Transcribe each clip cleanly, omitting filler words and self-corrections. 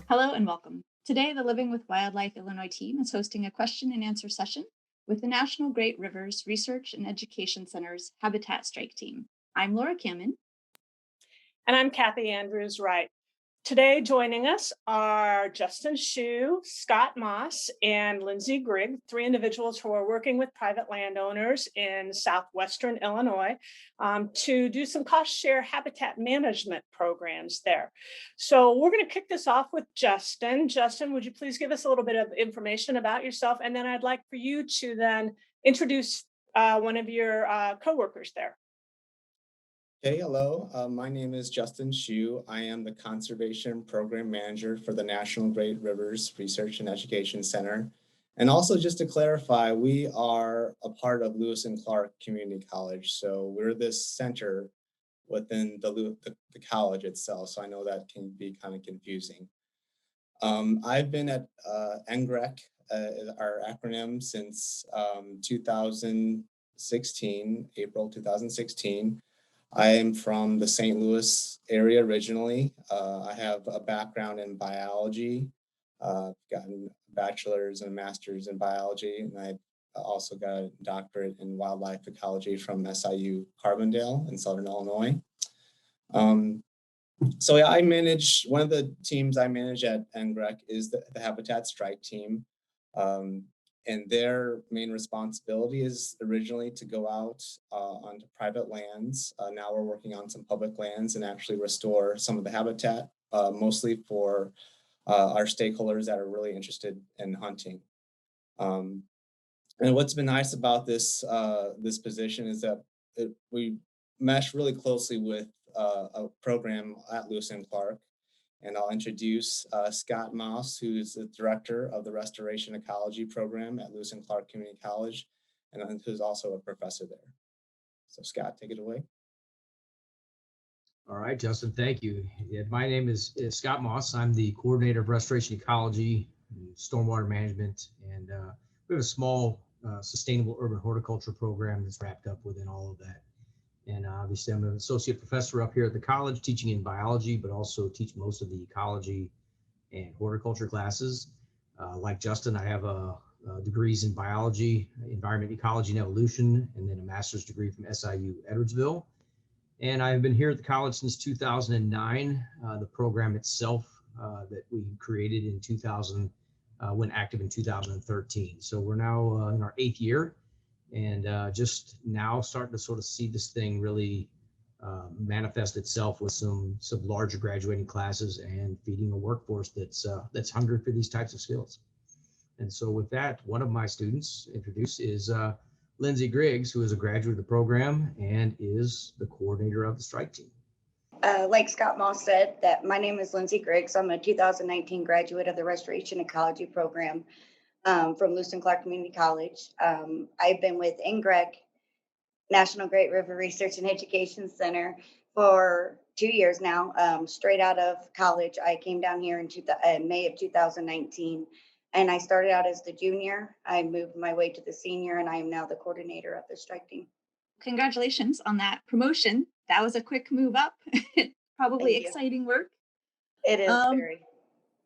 Hello and welcome. Today, the Living with Wildlife Illinois team is hosting a question and answer session with the National Great Rivers Research and Education Center's Habitat Strike team. I'm Laura Kamen. And I'm Kathy Andrews Wright. Today, joining us are Justin Shue, Scott Moss, and Lindsay Grigg, three individuals who are working with private landowners in southwestern Illinois to do some cost share habitat management programs there. So, we're going to kick this off with Justin. Justin, would you please give us a little bit of information about yourself? And then I'd like for you to then introduce one of your coworkers there. Hey, hello. My name is Justin Shue. I am the Conservation Program Manager for the National Great Rivers Research and Education Center. And also, just to clarify, we are a part of Lewis and Clark Community College. So we're this center within the college itself. So I know that can be kind of confusing. I've been at NGREC, our acronym, since 2016, April 2016. I am from the St. Louis area originally. I have a background in biology. I've gotten a bachelor's and a master's in biology, and I also got a doctorate in wildlife ecology from SIU Carbondale in Southern Illinois. Um, so yeah, I manage one of the teams I manage at NGREC is the Habitat Strike team. Um, and their main responsibility is originally to go out onto private lands. Now we're working on some public lands and actually restore some of the habitat, mostly for our stakeholders that are really interested in hunting. Um, and what's been nice about this position is that we mesh really closely with a program at Lewis and Clark. And I'll introduce Scott Moss, who's the director of the Restoration Ecology program at Lewis and Clark Community College, and who's also a professor there. So Scott, take it away. All right, Justin, thank you. Yeah, my name is Scott Moss. I'm the coordinator of restoration ecology, and stormwater management, and we have a small sustainable urban horticulture program that's wrapped up within all of that. And obviously, I'm an associate professor up here at the college teaching in biology, but also teach most of the ecology and horticulture classes. Like Justin, I have degrees in biology, environment, ecology, and evolution, and then a master's degree from SIU Edwardsville. And I've been here at the college since 2009. The program itself that we created in 2000 went active in 2013. So we're now in our 8th year, and just now starting to sort of see this thing really manifest itself with some larger graduating classes and feeding a workforce that's hungry for these types of skills. And so with that, one of my students introduced is Lindsay Griggs, who is a graduate of the program and is the coordinator of the strike team. Like Scott Moss said, that my name is Lindsay Griggs. I'm a 2019 graduate of the Restoration Ecology program from Lewis and Clark Community College. I've been with NGREC, National Great River Research and Education Center, for 2 years now. Straight out of college, I came down here in May of 2019, and I started out as the junior. I moved my way to the senior, and I am now the coordinator of the strike team. Congratulations on that promotion. That was a quick move up. Probably Thank you. exciting work. It is Um, very.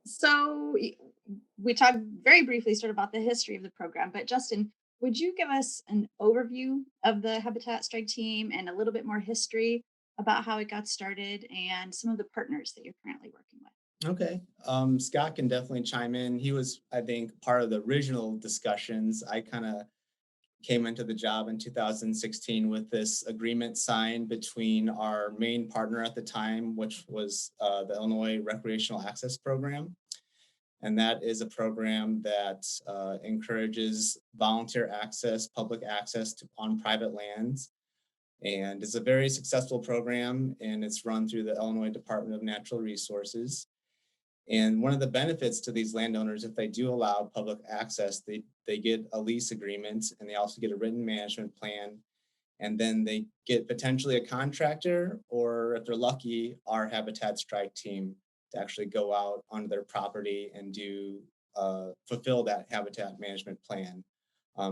so we talked very briefly sort of about the history of the program, but Justin, would you give us an overview of the Habitat Strike team and a little bit more history about how it got started and some of the partners that you're currently working with? Okay. Scott can definitely chime in. He was, I think, part of the original discussions. I kind of came into the job in 2016 with this agreement signed between our main partner at the time, which was the Illinois Recreational Access Program. And that is a program that encourages volunteer access, public access on private lands. And it's a very successful program, and it's run through the Illinois Department of Natural Resources. And one of the benefits to these landowners, if they do allow public access, they get a lease agreement, and they also get a written management plan. And then they get potentially a contractor, or if they're lucky, our Habitat Strike team to actually go out onto their property and do fulfill that habitat management plan.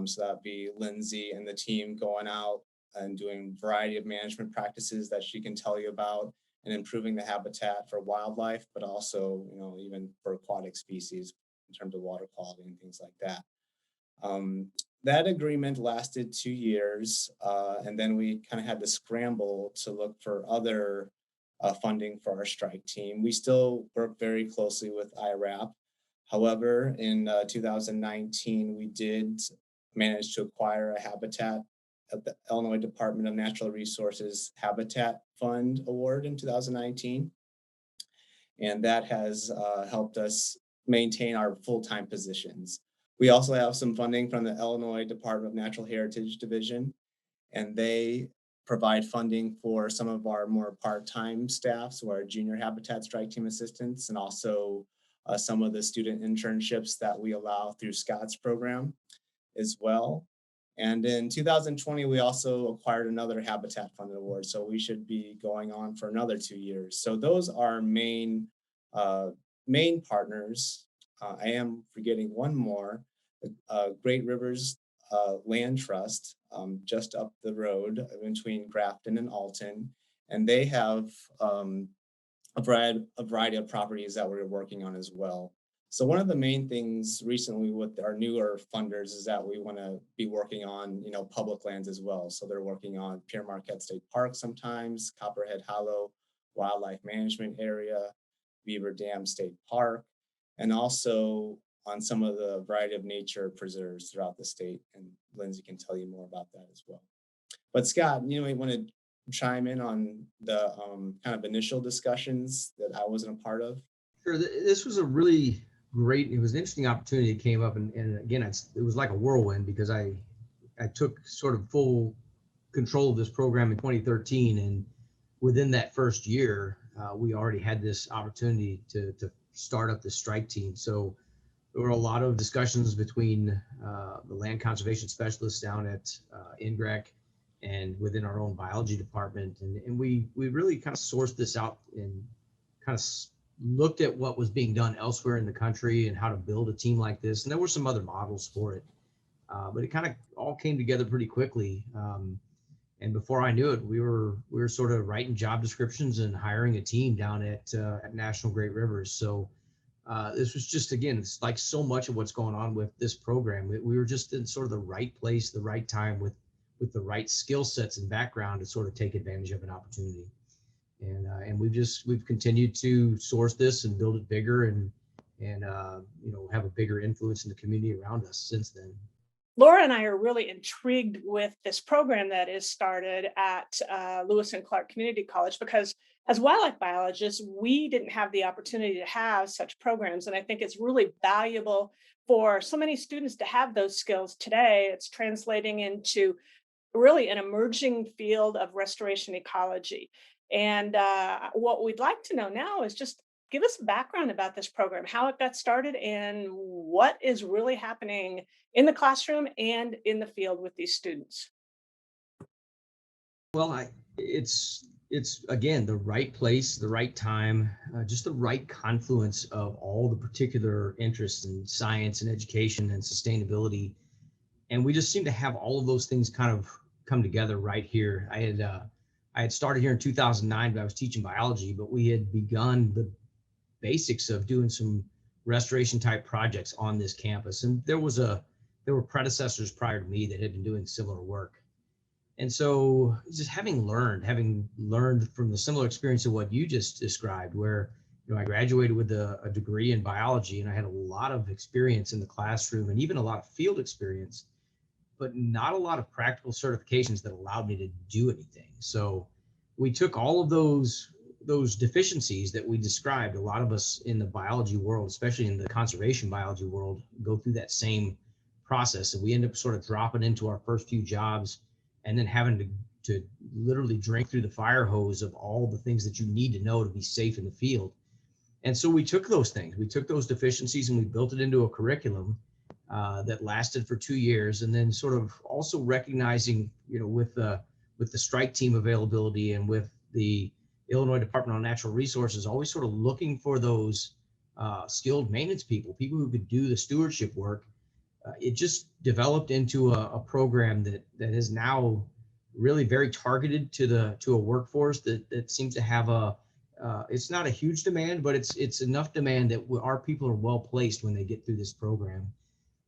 So that'd be Lindsay and the team going out and doing a variety of management practices that she can tell you about, and improving the habitat for wildlife, but also, even for aquatic species in terms of water quality and things like that. That agreement lasted 2 years, and then we kind of had to scramble to look for other funding for our strike team. We still work very closely with IRAP. However, in 2019, we did manage to acquire a habitat at the Illinois Department of Natural Resources Habitat Fund Award in 2019. And that has helped us maintain our full-time positions. We also have some funding from the Illinois Department of Natural Heritage Division, and they provide funding for some of our more part-time staff, so our junior habitat strike team assistants, and also some of the student internships that we allow through Scott's program as well. And in 2020, we also acquired another Habitat Fund Award, so we should be going on for another 2 years. So those are main partners. I am forgetting one more, Great Rivers Land Trust, just up the road between Grafton and Alton, and they have a variety of properties that we're working on as well. So one of the main things recently with our newer funders is that we want to be working on, public lands as well. So they're working on Pere Marquette State Park sometimes, Copperhead Hollow Wildlife Management Area, Beaver Dam State Park, and also on some of the variety of nature preserves throughout the state. And Lindsay can tell you more about that as well. But Scott, you want to chime in on the kind of initial discussions that I wasn't a part of? Sure. This was a really great, it was an interesting opportunity that came up. And again, it was like a whirlwind because I took sort of full control of this program in 2013. And within that first year, we already had this opportunity to start up the strike team. So there were a lot of discussions between the land conservation specialists down at NGRAC and within our own biology department. And we really kind of sourced this out and kind of looked at what was being done elsewhere in the country and how to build a team like this. And there were some other models for it, but it kind of all came together pretty quickly. And before I knew it, we were sort of writing job descriptions and hiring a team down at National Great Rivers. So this was just, again, it's like so much of what's going on with this program. We were just in sort of the right place, the right time with the right skill sets and background to sort of take advantage of an opportunity. And we've continued to source this and build it bigger and have a bigger influence in the community around us since then. Laura and I are really intrigued with this program that is started at Lewis and Clark Community College because as wildlife biologists, we didn't have the opportunity to have such programs. And I think it's really valuable for so many students to have those skills today. It's translating into really an emerging field of restoration ecology. And what we'd like to know now is just give us a background about this program, how it got started, and what is really happening in the classroom and in the field with these students. Well, it's again, the right place, the right time, just the right confluence of all the particular interests in science and education and sustainability. And we just seem to have all of those things kind of come together right here. I had started here in 2009, but I was teaching biology, but we had begun the basics of doing some restoration type projects on this campus. And there were predecessors prior to me that had been doing similar work. And so just having learned from the similar experience of what you just described, where I graduated with a degree in biology and I had a lot of experience in the classroom and even a lot of field experience, but not a lot of practical certifications that allowed me to do anything. So we took all of those deficiencies that we described. A lot of us in the biology world, especially in the conservation biology world, go through that same process. And we end up sort of dropping into our first few jobs and then having to literally drink through the fire hose of all the things that you need to know to be safe in the field. And so we took those things, we took those deficiencies and we built it into a curriculum that lasted for 2 years. And then sort of also recognizing, with the strike team availability and with the Illinois Department of Natural Resources, always sort of looking for those skilled maintenance people who could do the stewardship work. It just developed into a program that is now really very targeted to a workforce that seems to have a it's not a huge demand, but it's enough demand that our people are well placed when they get through this program.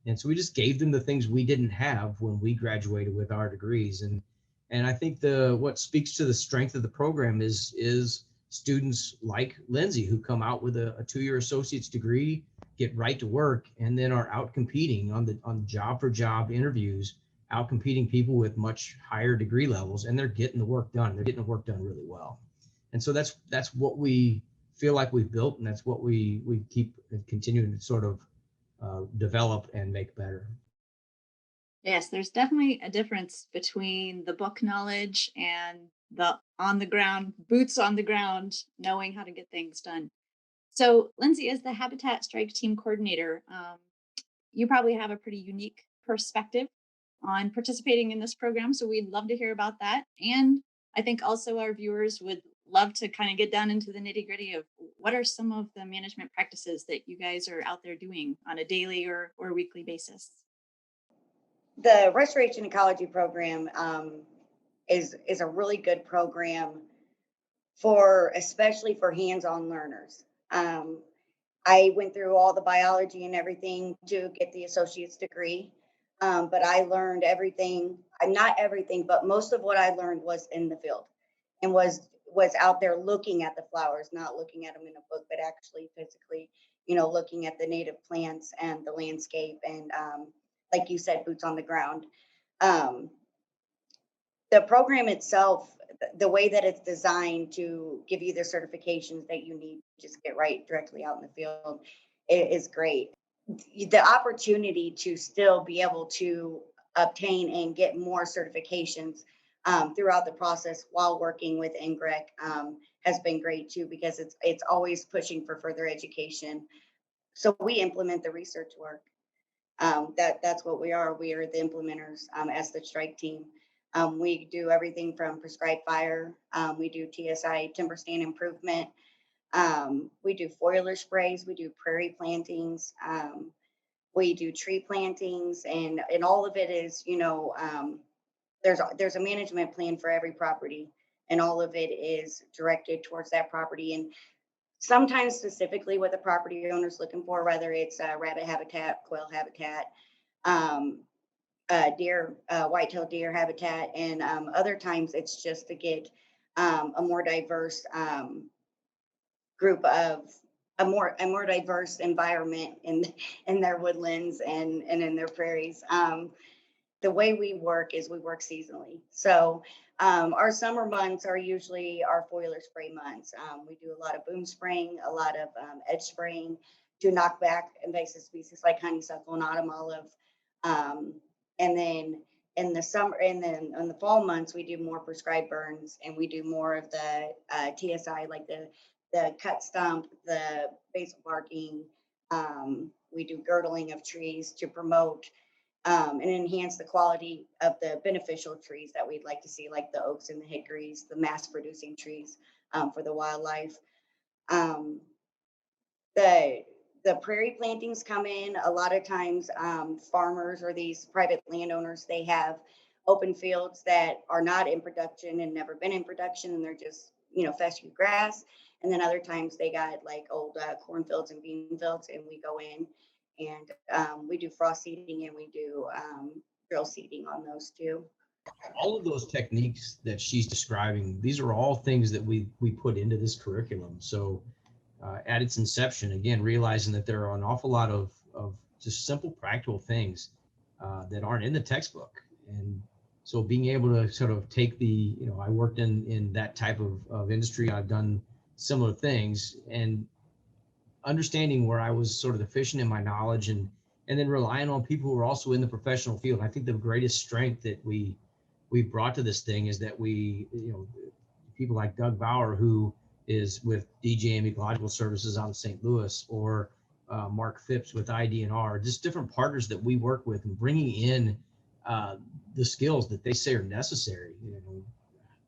And so we just gave them the things we didn't have when we graduated with our degrees. And I think what speaks to the strength of the program is students like Lindsay, who come out with a 2-year associate's degree, get right to work, and then are out competing on job for job interviews, out competing people with much higher degree levels, and they're getting the work done. They're getting the work done really well. And so that's what we feel like we've built, and that's what we keep continuing to sort of develop and make better. Yes, there's definitely a difference between the book knowledge and the on the ground, boots on the ground, knowing how to get things done. So, Lindsay, as the Habitat Strike Team coordinator, you probably have a pretty unique perspective on participating in this program. So, we'd love to hear about that. And I think also our viewers would love to kind of get down into the nitty gritty of what are some of the management practices that you guys are out there doing on a daily or weekly basis. The Restoration Ecology program is a really good program especially for hands-on learners. I went through all the biology and everything to get the associate's degree, but I learned everything. Not everything, but most of what I learned was in the field, and was out there looking at the flowers, not looking at them in a book, but actually physically, looking at the native plants and the landscape, and like you said, boots on the ground. The program itself, the way that it's designed to give you the certifications that you need to just get right directly out in the field, is great. The opportunity to still be able to obtain and get more certifications throughout the process while working with NGREC has been great too, because it's always pushing for further education. So we implement the research work. That's what we are. We are the implementers as the strike team. We do everything from prescribed fire. We do TSI timber stand improvement. We do foliar sprays. We do prairie plantings. We do tree plantings, and all of it is, there's a management plan for every property, and all of it is directed towards that property. And sometimes specifically what the property owner's looking for, whether it's rabbit habitat, quail habitat, deer, white-tailed deer habitat, and other times it's just to get a more diverse group of a more diverse environment in their woodlands and in their prairies. The way we work is we work seasonally. So our summer months are usually our foliar spray months. We do a lot of boom spraying, a lot of edge spraying to knock back invasive species like honeysuckle and autumn olive. And then in the summer, and then in the fall months, we do more prescribed burns, and we do more of the TSI, like the cut stump, the basal barking. We do girdling of trees to promote and enhance the quality of the beneficial trees that we'd like to see, like the oaks and the hickories, the mass producing trees for the wildlife. The prairie plantings come in a lot of times. Farmers or these private landowners, they have open fields that are not in production and never been in production, and they're just fescue grass. And then other times they got like old cornfields and bean fields, and we go in and we do frost seeding, and we do drill seeding on those too. All of those techniques that she's describing, these are all things that we put into this curriculum. So at its inception, again, realizing that there are an awful lot of just simple practical things that aren't in the textbook. And so being able to sort of take I worked in that type of industry. I've done similar things, and understanding where I was sort of deficient in my knowledge, and then relying on people who are also in the professional field. I think the greatest strength that we brought to this thing is that people like Doug Bauer, who is with DJM Ecological Services out of St. Louis, or Mark Phipps with IDNR, just different partners that we work with, and bringing in the skills that they say are necessary,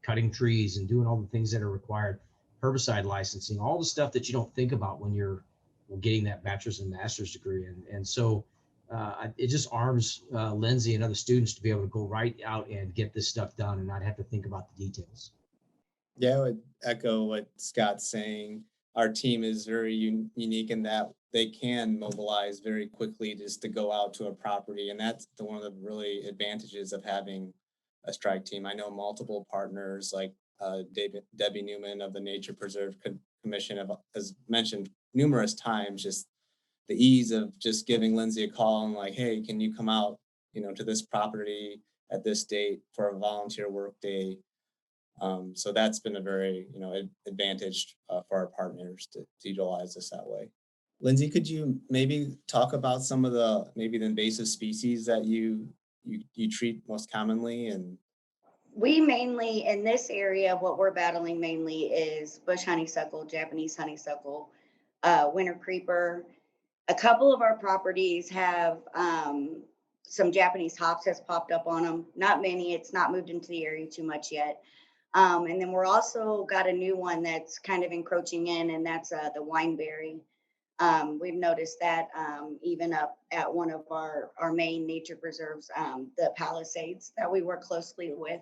cutting trees and doing all the things that are required, herbicide licensing, all the stuff that you don't think about when you're getting that bachelor's and master's degree. And so it just arms Lindsay and other students to be able to go right out and get this stuff done and not have to think about the details. Yeah, I would echo what Scott's saying. Our team is very unique in that they can mobilize very quickly just to go out to a property, and that's one of the really advantages of having a strike team. I know multiple partners like Debbie Newman of the Nature Preserve Commission has mentioned numerous times just the ease of just giving Lindsay a call and like, hey, can you come out, to this property at this date for a volunteer work day? So that's been a very, advantage for our partners to utilize this that way. Lindsay, could you maybe talk about some of the invasive species that you treat most commonly? And We mainly, in this area, what we're battling mainly is bush honeysuckle, Japanese honeysuckle, winter creeper. A couple of our properties have some Japanese hops has popped up on them. Not many. It's not moved into the area too much yet. And then we're also got a new one that's kind of encroaching in, and that's the wineberry. We've noticed that even up at one of our main nature preserves, the Palisades that we work closely with.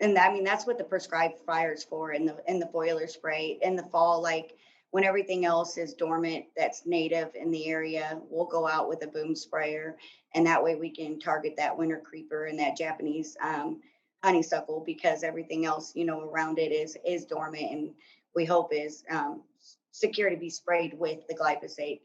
And I mean, that's what the prescribed fires for in the boiler spray in the fall, like when everything else is dormant that's native in the area, we'll go out with a boom sprayer, and that way we can target that winter creeper and that Japanese honeysuckle, because everything else, around it is dormant, and we hope is secure to be sprayed with the glyphosate.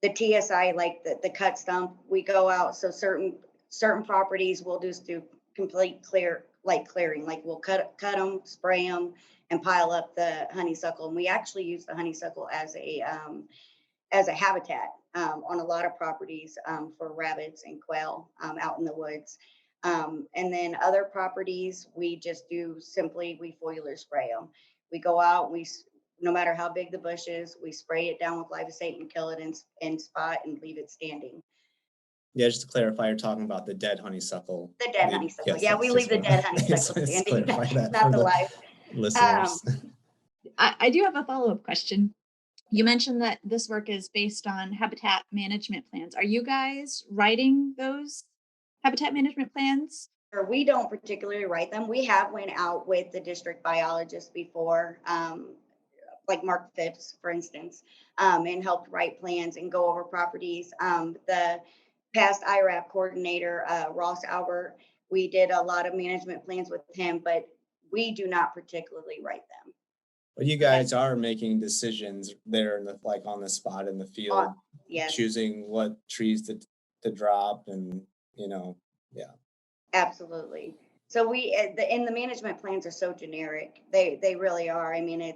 The TSI, like the cut stump, we go out. So certain properties we'll just do complete clearing. Like we'll cut them, spray them, and pile up the honeysuckle. And we actually use the honeysuckle as a habitat on a lot of properties for rabbits and quail out in the woods. And then other properties, we just do simply, we foliar spray them. We go out, no matter how big the bush is, we spray it down with glyphosate and kill it in spot and leave it standing. yeah, just to clarify, you're talking about the dead honeysuckle. The dead honeysuckle. Yes, Yeah, that's we just leave the what dead honeysuckle let's standing, clarify that not for the the live. listeners. I do have a follow-up question. You mentioned that this work is based on habitat management plans. Are you guys writing those habitat management plans? Or we don't particularly write them. We have went out with the district biologist before, like Mark Phipps, for instance, and helped write plans and go over properties. The past IRAP coordinator, Ross Albert, we did a lot of management plans with him, but we do not particularly write them. But you guys are making decisions there like on the spot in the field, Yes, choosing what trees to drop and, yeah. absolutely. So the management plans are so generic. They really are. I mean,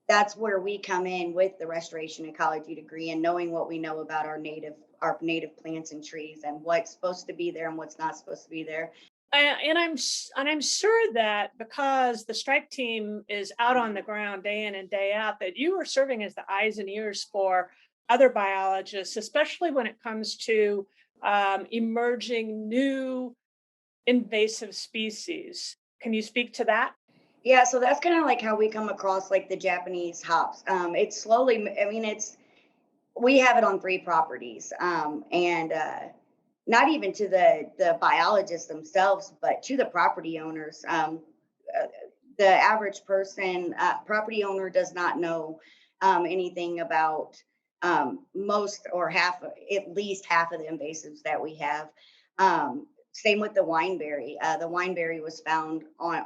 that's where we come in with the restoration ecology degree and knowing what we know about our native plants and trees and what's supposed to be there and what's not supposed to be there. And I'm sure that because the strike team is out on the ground day in and day out, that you are serving as the eyes and ears for other biologists, especially when it comes to emerging new invasive species. Can you speak to that? Yeah, so that's kind of like how we come across like the Japanese hops. It's slowly, I mean, we have it on 3 properties, and not even to the biologists themselves, but to the property owners. Uh, the average person, property owner, does not know anything about most or at least half of the invasives that we have. Same with the wineberry. The wineberry was found on,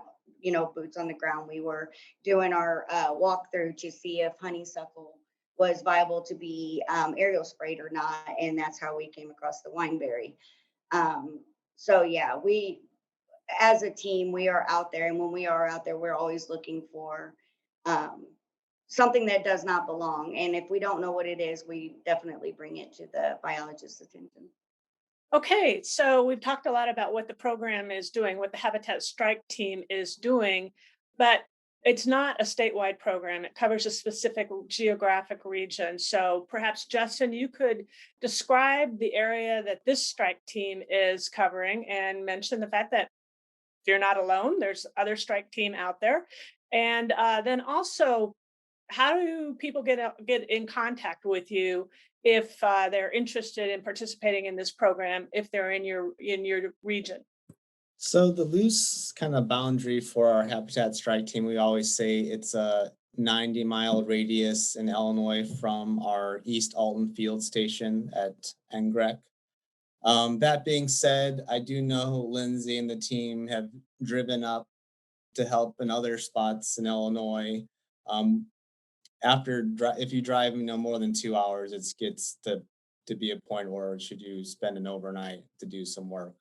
boots on the ground. We were doing our walkthrough to see if honeysuckle was viable to be aerial sprayed or not, and that's how we came across the wineberry. So yeah, we as a team, we are out there, and when we are out there, we're always looking for um, something that does not belong. And if we don't know what it is, we definitely bring it to the biologist's attention. Okay, so we've talked a lot about what the program is doing, what the Habitat Strike Team is doing, but it's not a statewide program. It covers a specific geographic region. So perhaps, Justin, you could describe the area that this strike team is covering and mention the fact that you're not alone. There's other strike team out there. And then also, how do people get in contact with you if they're interested in participating in this program, if they're in your region? So the loose kind of boundary for our Habitat Strike Team, we always say it's a 90-mile radius in Illinois from our East Alton Field Station at NGREC. That being said, I do know Lindsay and the team have driven up to help in other spots in Illinois. Um, if you drive, more than 2 hours, it gets to be a point where should you spend an overnight to do some work,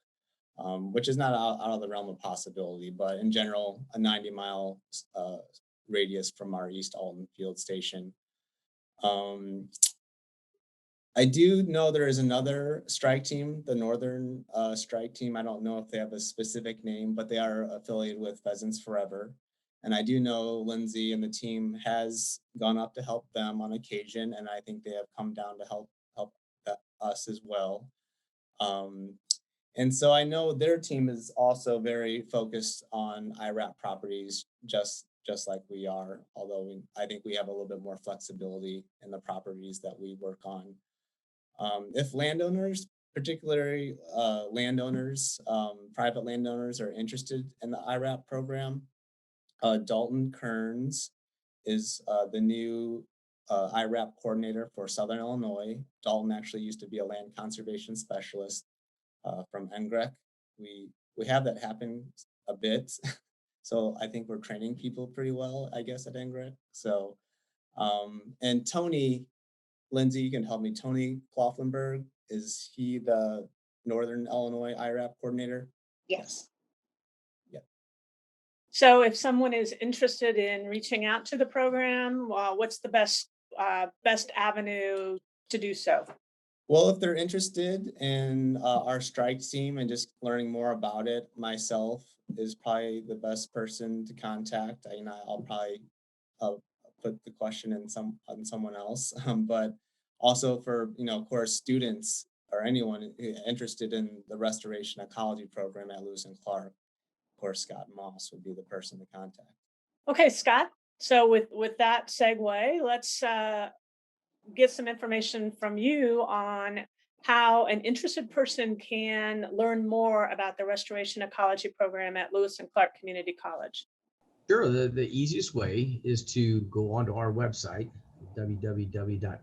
which is not out of the realm of possibility. But in general, a 90-mile radius from our East Alton Field Station. I do know there is another strike team, the Northern Strike Team. I don't know if they have a specific name, but they are affiliated with Pheasants Forever. And I do know Lindsay and the team has gone up to help them on occasion, and I think they have come down to help us as well. Um, and so I know their team is also very focused on IRAP properties, just like we are. Although I think we have a little bit more flexibility in the properties that we work on. If landowners, particularly private landowners, are interested in the IRAP program, Dalton Kearns is the new IRAP coordinator for Southern Illinois. Dalton actually used to be a land conservation specialist from NGREC. We have that happen a bit, so I think we're training people pretty well, I guess, at NGREC. So, and Tony. Lindsay, you can help me. Tony Kloflenberg, is he the Northern Illinois IRAP coordinator? Yes. Yep. So if someone is interested in reaching out to the program, what's the best avenue to do so? Well, if they're interested in our strike team and just learning more about it, myself is probably the best person to contact. I'll probably put the question on someone else, but also for of course, students or anyone interested in the restoration ecology program at Lewis and Clark. Of course, Scott Moss would be the person to contact. Okay, Scott. So with that segue, let's get some information from you on how an interested person can learn more about the restoration ecology program at Lewis and Clark Community College. Sure. The easiest way is to go onto our website, www.lc.edu.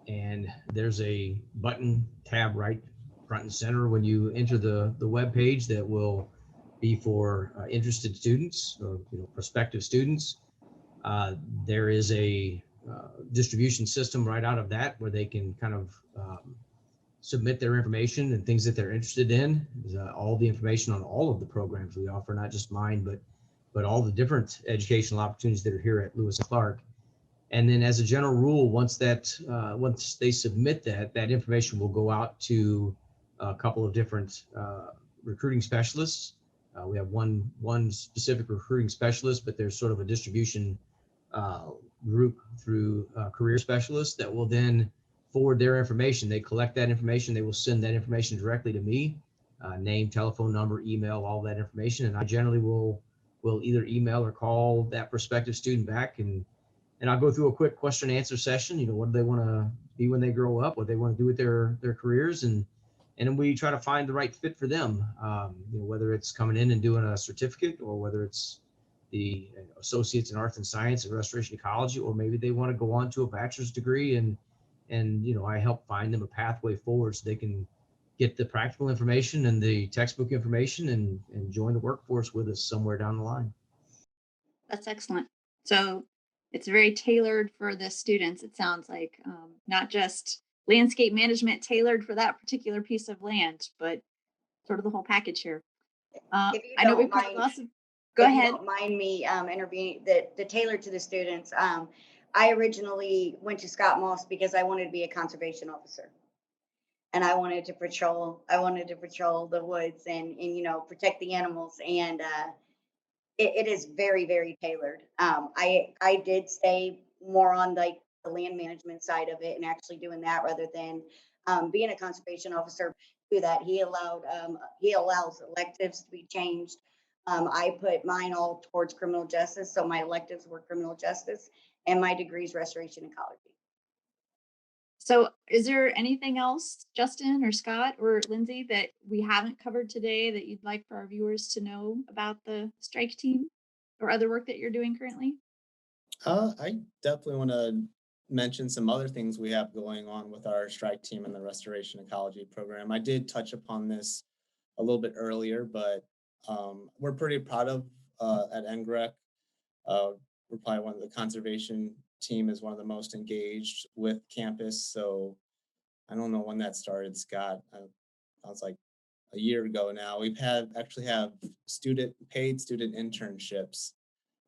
And there's a button tab right front and center when you enter the web page that will be for interested students or prospective students. There is a distribution system right out of that where they can kind of submit their information and things that they're interested in. All the information on all of the programs we offer, not just mine, but all the different educational opportunities that are here at Lewis and Clark. And then as a general rule, once they submit that information will go out to a couple of different recruiting specialists. We have one specific recruiting specialist, but there's sort of a distribution group through career specialists that will then forward their information. They collect that information. They will send that information directly to me, name, telephone number, email, all that information. And I generally will either email or call that prospective student back and I'll go through a quick question and answer session. What do they want to be when they grow up? What they want to do with their careers, and then we try to find the right fit for them. Whether it's coming in and doing a certificate, or whether it's the associates in arts and science and restoration ecology, or maybe they want to go on to a bachelor's degree, and I help find them a pathway forward so they can get the practical information and the textbook information and join the workforce with us somewhere down the line. That's excellent. So it's very tailored for the students, it sounds like, not just landscape management tailored for that particular piece of land, but sort of the whole package here. If you I know don't we've covered mind, lots of, go if you ahead. don't mind me intervening, the tailor to the students. I originally went to Scott Moss because I wanted to be a conservation officer, and I wanted to patrol the woods and protect the animals. And it is very, very tailored. I did stay more on like the land management side of it and actually doing that rather than being a conservation officer. Do that, he allows electives to be changed. I put mine all towards criminal justice, so my electives were criminal justice, and my degree is restoration ecology. So is there anything else, Justin or Scott or Lindsay, that we haven't covered today that you'd like for our viewers to know about the strike team or other work that you're doing currently? I definitely want to mention some other things we have going on with our strike team and the restoration ecology program. I did touch upon this a little bit earlier, but we're pretty proud of at NGREC. Uh, we're probably one of the conservation team is one of the most engaged with campus. So I don't know when that started, Scott. Sounds like a year ago now. We've had actually have paid student internships.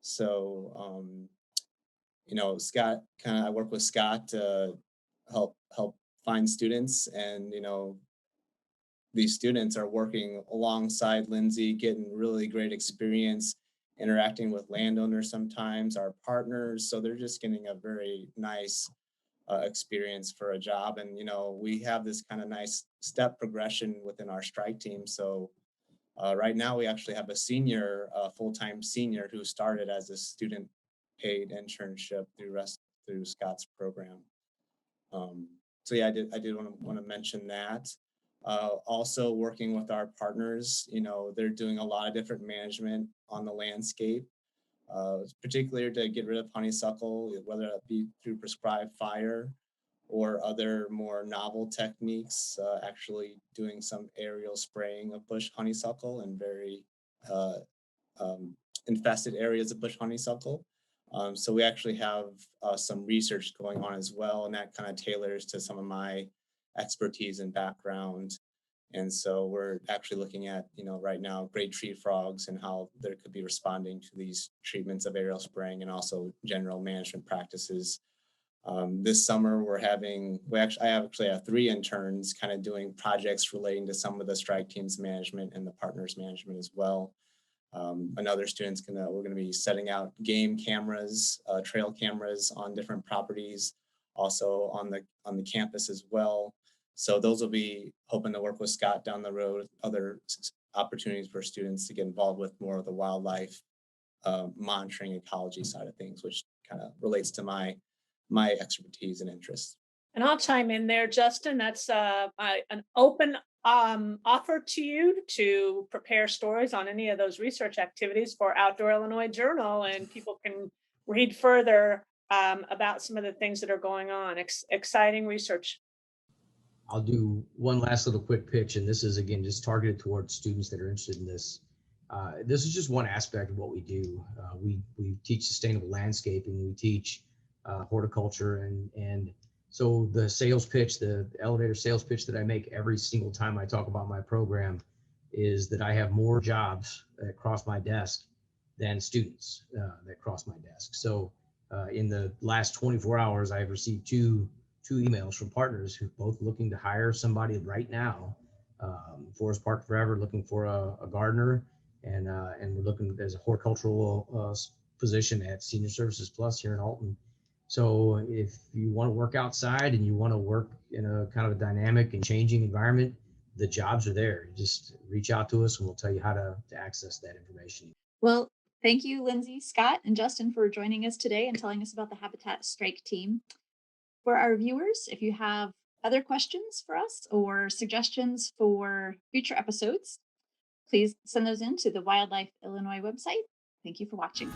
So Scott I work with Scott to help find students, and these students are working alongside Lindsay, getting really great experience interacting with landowners, sometimes our partners. So they're just getting a very nice experience for a job. And, we have this kind of nice step progression within our strike team. So right now we actually have a senior, full-time senior who started as a student paid internship through Scott's program. So yeah, I did want to mention that. Also working with our partners, they're doing a lot of different management on the landscape, particularly to get rid of honeysuckle, whether that be through prescribed fire or other more novel techniques, actually doing some aerial spraying of bush honeysuckle in very uh, infested areas of bush honeysuckle. So we actually have some research going on as well, and that kind of tailors to some of my expertise and background. And so we're actually looking at, right now, great tree frogs and how they could be responding to these treatments of aerial spraying, and also general management practices. This summer, I actually have 3 interns kind of doing projects relating to some of the strike team's management and the partners management as well. Another we're going to be setting out game cameras, trail cameras on different properties, also on the campus as well. So those will be hoping to work with Scott down the road, other opportunities for students to get involved with more of the wildlife monitoring ecology side of things, which kind of relates to my expertise and interests. And I'll chime in there, Justin. That's an open offer to you to prepare stories on any of those research activities for Outdoor Illinois Journal, and people can read further about some of the things that are going on. Exciting research. I'll do one last little quick pitch, and this is again just targeted towards students that are interested in this. This is just one aspect of what we do. We teach sustainable landscaping, we teach horticulture, and so the sales pitch, the elevator sales pitch that I make every single time I talk about my program is that I have more jobs that cross my desk than students that cross my desk. So in the last 24 hours, I've received two emails from partners who both looking to hire somebody right now. Forest Park Forever looking for a gardener, and we're looking as a horticultural position at Senior Services Plus here in Alton. So if you want to work outside and you want to work in a kind of a dynamic and changing environment, the jobs are there. You just reach out to us and we'll tell you how to access that information. Well, thank you, Lindsay, Scott, and Justin for joining us today and telling us about the Habitat Strike Team. For our viewers, if you have other questions for us or suggestions for future episodes, please send those in to the Wildlife Illinois website. Thank you for watching.